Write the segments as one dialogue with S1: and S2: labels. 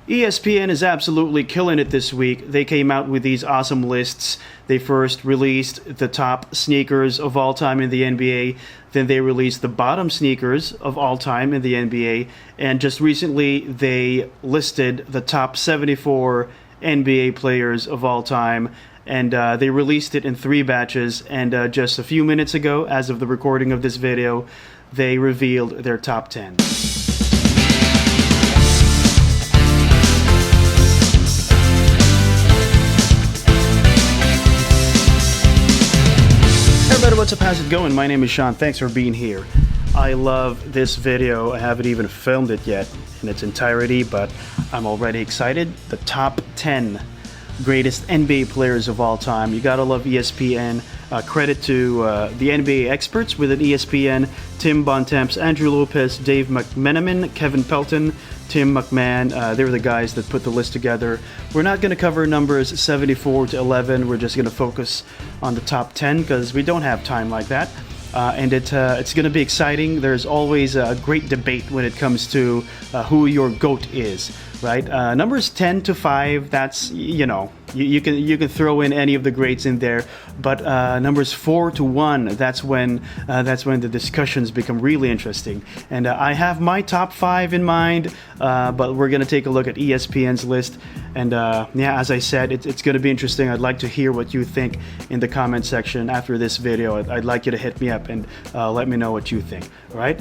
S1: ESPN is absolutely killing it this week. They came out with these awesome lists. They first released the top sneakers of all time in the NBA. Then they released the bottom sneakers of all time in the NBA. And just recently, they listed the top 74 NBA players of all time. And they released it in 3 batches. And just a few minutes ago, as of the recording of this video, they revealed their top 10. What's up, how's it going? My name is Sean. Thanks for being here. I love this video. I haven't even filmed it yet in its entirety, but I'm already excited. The top 10 greatest NBA players of all time. You gotta love ESPN. Credit to the NBA experts within ESPN: Tim Bontemps, Andrew Lopez, Dave McMenamin, Kevin Pelton, Tim McMahon. They're the guys that put the list together. We're not going to cover numbers 74 to 11. We're just going to focus on the top 10 because we don't have time like that. And it's going to be exciting. There's always a great debate when it comes to who your GOAT is, right? Numbers 10 to 5, that's, you know, you can throw in any of the greats in there, but numbers 4 to 1, that's when the discussions become really interesting. And I have my top 5 in mind, but we're gonna take a look at ESPN's list. And yeah, as I said, it's gonna be interesting. I'd like to hear what you think in the comment section after this video. I'd like you to hit me up and let me know what you think. All right.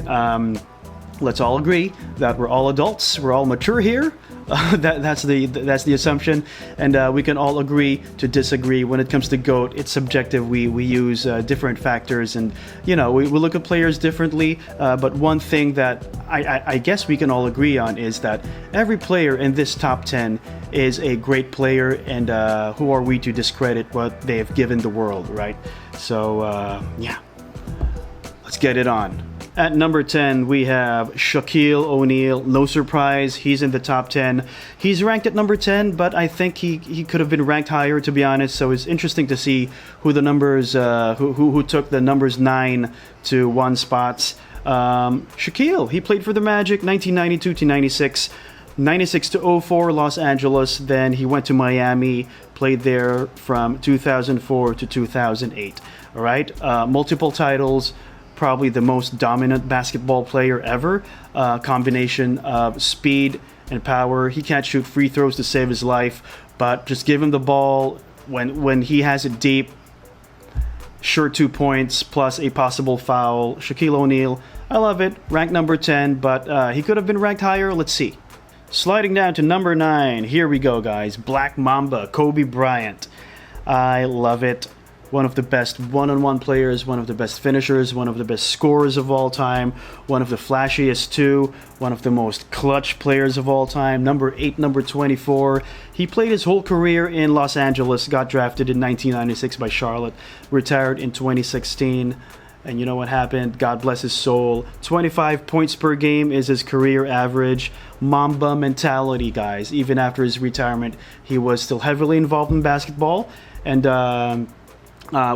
S1: Let's all agree that we're all adults, we're all mature here. That's the assumption, and we can all agree to disagree. When it comes to GOAT, it's subjective. We use different factors, and you know, we look at players differently. But one thing that I guess we can all agree on is that every player in this top 10 is a great player, and who are we to discredit what they have given the world, right? So yeah, let's get it on. At number 10, we have Shaquille O'Neal. No surprise, he's in the top 10. He's ranked at number 10, but I think he could have been ranked higher, to be honest. So it's interesting to see who the numbers, who took the numbers 9 to 1 spots. Shaquille, he played for the Magic, 1992 to 96. 96 to 04, Los Angeles. Then he went to Miami, played there from 2004 to 2008. All right, multiple titles. Probably the most dominant basketball player ever. Combination of speed and power. He can't shoot free throws to save his life, but just give him the ball when he has it deep. Sure 2 points plus a possible foul. Shaquille O'Neal, I love it. Ranked number 10, but he could have been ranked higher. Let's see. Sliding down to number 9. Here we go, guys. Black Mamba, Kobe Bryant. I love it. One of the best one-on-one players, one of the best finishers, one of the best scorers of all time, one of the flashiest too, one of the most clutch players of all time. Number 8, number 24. He played his whole career in Los Angeles, got drafted in 1996 by Charlotte, retired in 2016. And you know what happened? God bless his soul. 25 points per game is his career average. Mamba mentality, guys. Even after his retirement, he was still heavily involved in basketball. And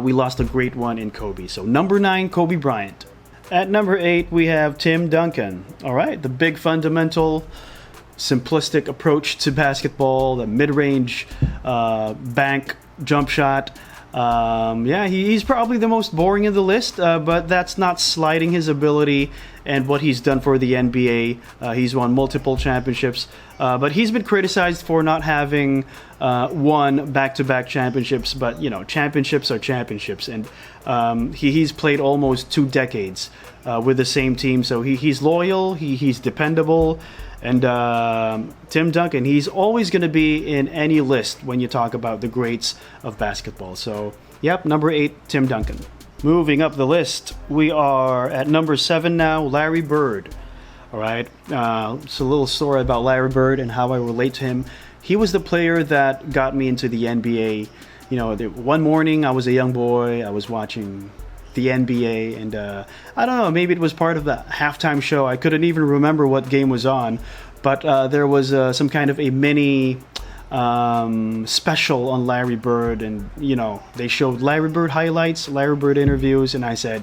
S1: we lost a great one in Kobe. So number 9, Kobe Bryant. At number 8, we have Tim Duncan. All right, the big fundamental, simplistic approach to basketball, the mid-range bank jump shot. Yeah, he's probably the most boring in the list, but that's not slighting his ability and what he's done for the NBA. He's won multiple championships, but he's been criticized for not having won back-to-back championships. But you know, championships are championships, and he's played almost 2 decades with the same team, so he's loyal, he's dependable. And Tim Duncan, he's always going to be in any list when you talk about the greats of basketball. So, yep, number 8, Tim Duncan. Moving up the list, we are at number 7 now, Larry Bird. All right, it's a little story about Larry Bird and how I relate to him. He was the player that got me into the NBA. You know, one morning I was a young boy, I was watching the NBA, and I don't know, maybe it was part of the halftime show. I couldn't even remember what game was on, but there was some kind of a mini special on Larry Bird, and you know, they showed Larry Bird highlights, Larry Bird interviews, and I said,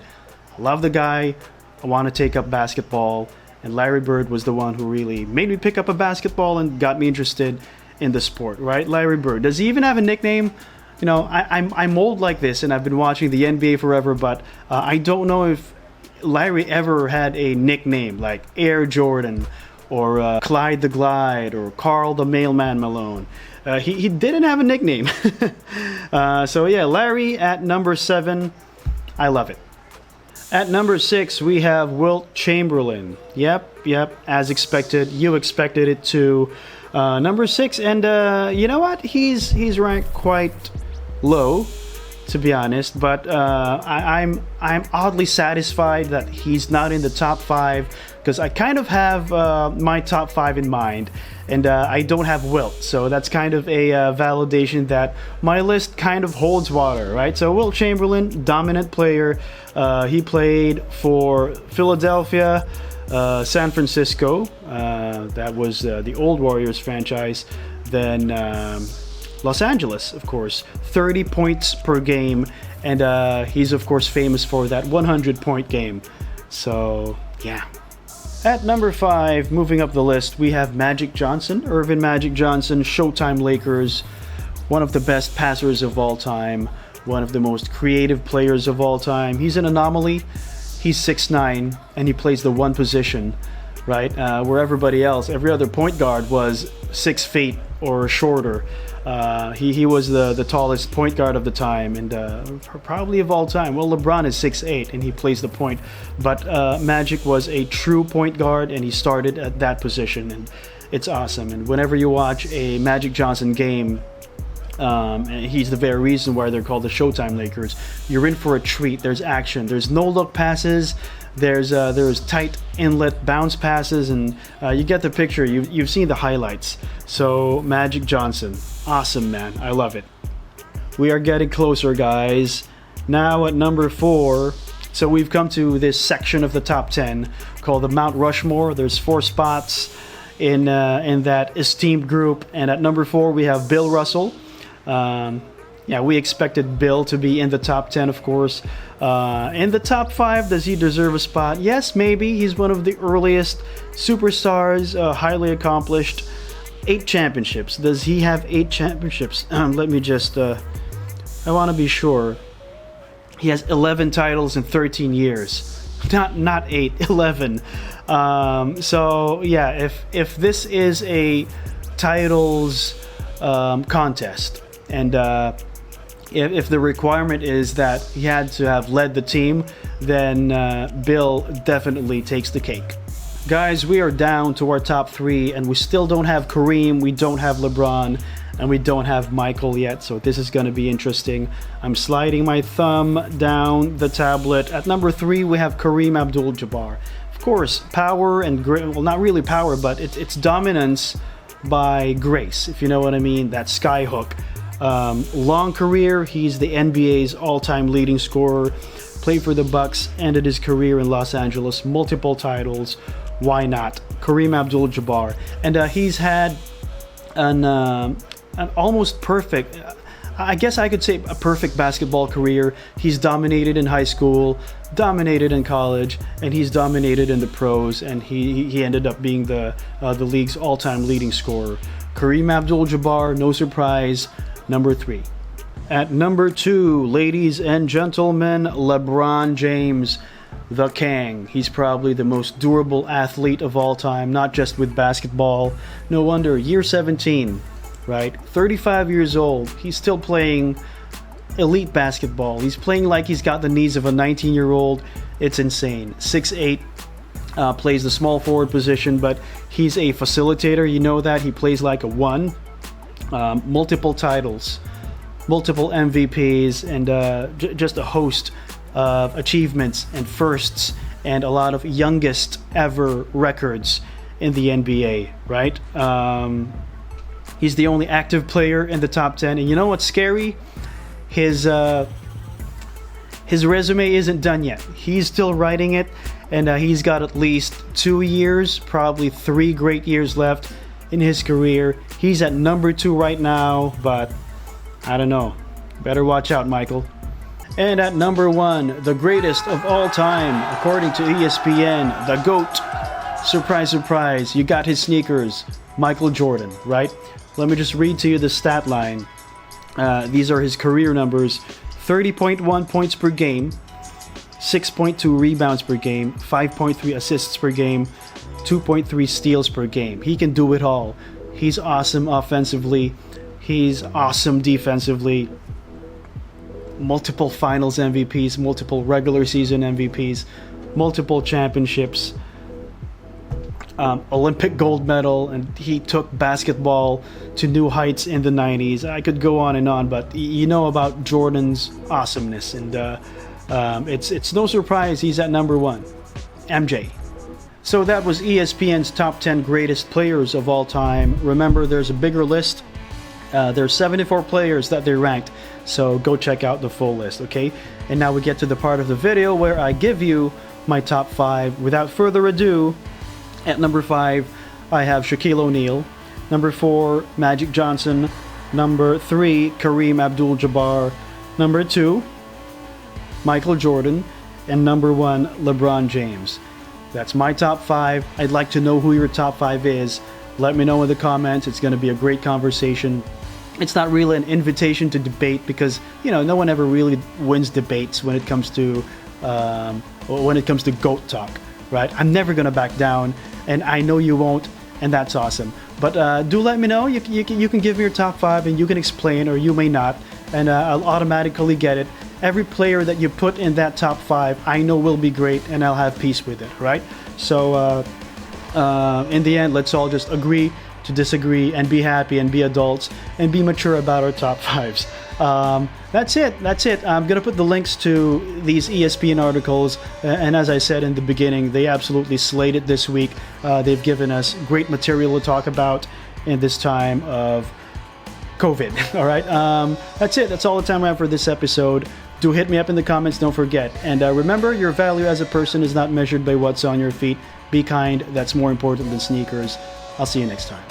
S1: love the guy, I want to take up basketball. And Larry Bird was the one who really made me pick up a basketball and got me interested in the sport, right? Larry Bird. Does he even have a nickname? You know, I'm old like this, and I've been watching the NBA forever, but I don't know if Larry ever had a nickname like Air Jordan or Clyde the Glide or Carl the Mailman Malone. He didn't have a nickname. So yeah, Larry at number 7. I love it. At number 6, we have Wilt Chamberlain. Yep, as expected. You expected it too. Number 6, and you know what? He's ranked quite low, to be honest. But I'm oddly satisfied that he's not in the top 5, because I kind of have my top 5 in mind, and I don't have Wilt, so that's kind of a validation that my list kind of holds water, right? So Wilt Chamberlain, dominant player. He played for Philadelphia, San Francisco, that was the old Warriors franchise, then Los Angeles, of course, 30 points per game, and he's of course famous for that 100-point game. So yeah. At number 5, moving up the list, we have Magic Johnson, Earvin Magic Johnson, Showtime Lakers, one of the best passers of all time, one of the most creative players of all time. He's an anomaly. He's 6'9", and he plays the one position, right? Where everybody else, every other point guard was 6 feet or shorter. He was the tallest point guard of the time, and probably of all time. Well, LeBron is 6'8", and he plays the point. But Magic was a true point guard, and he started at that position, and it's awesome. And whenever you watch a Magic Johnson game, and he's the very reason why they're called the Showtime Lakers, you're in for a treat. There's action. There's no-look passes. There's tight inlet bounce passes, and you get the picture. You've seen the highlights. So Magic Johnson, awesome, man. I love it. We are getting closer, guys. Now at number 4. So we've come to this section of the top 10 called the Mount Rushmore. There's 4 spots in that esteemed group, and at number 4 we have Bill Russell. Yeah, we expected Bill to be in the top 10, of course. In the top 5, does he deserve a spot? Yes, maybe. He's one of the earliest superstars, highly accomplished. 8 championships. Does he have 8 championships? Let me just, I want to be sure. He has 11 titles in 13 years. Not 8, 11. So, yeah, if this is a titles contest, and if the requirement is that he had to have led the team, then Bill definitely takes the cake. Guys, we are down to our top 3, and we still don't have Kareem, we don't have LeBron, and we don't have Michael yet, so this is going to be interesting. I'm sliding my thumb down the tablet. At number 3, we have Kareem Abdul-Jabbar. Of course, power and well, not really power, but it's dominance by grace, if you know what I mean. That skyhook. Long career. He's the NBA's all-time leading scorer. Played for the Bucks, ended his career in Los Angeles, multiple titles. Why not? Kareem Abdul-Jabbar. And he's had an almost perfect, I guess I could say a perfect basketball career. He's dominated in high school, dominated in college, and he's dominated in the pros, and he ended up being the league's all-time leading scorer. Kareem Abdul-Jabbar, no surprise, number 3. At number 2, ladies and gentlemen, LeBron James, the King. He's probably the most durable athlete of all time, not just with basketball. No wonder, year 17, right? 35 years old, he's still playing elite basketball. He's playing like he's got the knees of a 19-year-old. It's insane. 6'8", plays the small forward position, but he's a facilitator. You know that. He plays like a 1. Multiple titles, multiple MVPs, and just a host of achievements and firsts, and a lot of youngest ever records in the NBA, right? He's the only active player in the top 10, and you know what's scary? His resume isn't done yet. He's still writing it, and he's got at least 2 years, probably 3 great years left in his career. He's at number 2 right now, but I don't know. Better watch out, Michael. And at number 1, the greatest of all time, according to ESPN, the GOAT, Surprise, surprise, you got his sneakers, Michael Jordan, right? Let me just read to you the stat line. These are his career numbers: 30.1 points per game, 6.2 rebounds per game, 5.3 assists per game, 2.3 steals per game. He can do it all. He's awesome offensively. He's awesome defensively. Multiple finals MVPs, multiple regular season MVPs, multiple championships, Olympic gold medal, and he took basketball to new heights in the 90s. I could go on, but you know about Jordan's awesomeness, and it's no surprise he's at number one, MJ. So that was ESPN's top 10 greatest players of all time. Remember, there's a bigger list. There's 74 players that they ranked, so go check out the full list, okay? And now we get to the part of the video where I give you my top 5. Without further ado, at number 5, I have Shaquille O'Neal. Number 4, Magic Johnson. Number 3, Kareem Abdul-Jabbar. Number 2, Michael Jordan. And number 1, LeBron James. That's my top 5. I'd like to know who your top 5 is. Let me know in the comments. It's going to be a great conversation. It's not really an invitation to debate because, you know, no one ever really wins debates when it comes to GOAT talk, right? I'm never going to back down, and I know you won't, and that's awesome. But do let me know. You can give me your top 5, and you can explain, or you may not, and I'll automatically get it. Every player that you put in that top 5, I know will be great, and I'll have peace with it, right? So in the end, let's all just agree to disagree and be happy and be adults and be mature about our top 5s. That's it. I'm gonna put the links to these ESPN articles, and as I said in the beginning, they absolutely slayed it this week. They've given us great material to talk about in this time of COVID. All right, that's it. That's all the time I have for this episode. Do hit me up in the comments, don't forget. And remember, your value as a person is not measured by what's on your feet. Be kind, that's more important than sneakers. I'll see you next time.